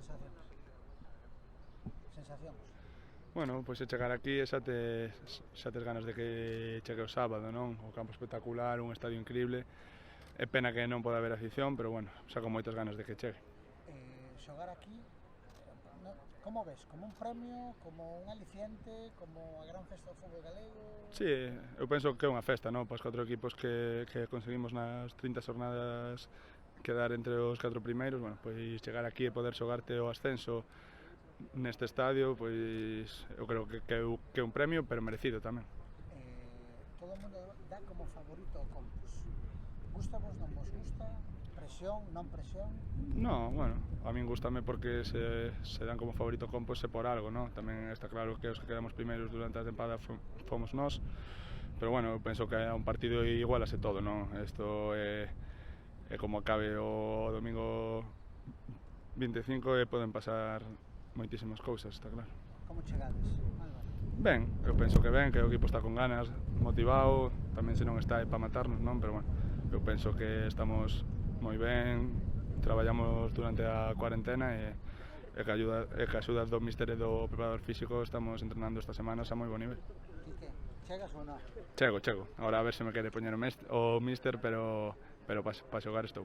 sensacións? Sensacións? Bueno, pois se chegar aquí xa tes ganas de que chegue o sábado, non? O campo espectacular, un estadio increíble. É pena que non pode haber afición, pero bueno, xa con moitas ganas de que chegue. Xogar aquí, como ves? Como un premio, como un aliciente, como a gran festa do fútbol galego? Sí, eu penso que é unha festa, non? Para os 4 equipos que conseguimos nas 30 xornadas quedar entre os 4 primeiros, bueno, pois chegar aquí e poder xogarte o ascenso neste estadio, pois eu creo que é un premio, pero merecido tamén. Todo o mundo dá como favorito o Compos. Gusta vos, non vos gusta? Presión, non presión? No, bueno, a min gustame porque se dan como favorito Compos e por algo, non? Tamén está claro que os que quedamos primeiros durante a tempada fomos nós, pero bueno, eu penso que é un partido igualase todo, non? Isto é como acabe o domingo 25 e poden pasar moitísimas cousas, está claro. Como chegades, Álvaro? Ben, eu penso que o equipo está con ganas, motivado, tamén se non está é para matarnos, non? Pero bueno, eu penso que estamos moi ben, traballamos durante a cuarentena e que axudas do míster e do preparador físico estamos entrenando estas semanas a moi bo nivel. Quique, chegas ou non? Chego, agora a ver se me quere poñer o míster, pero para xogar estou.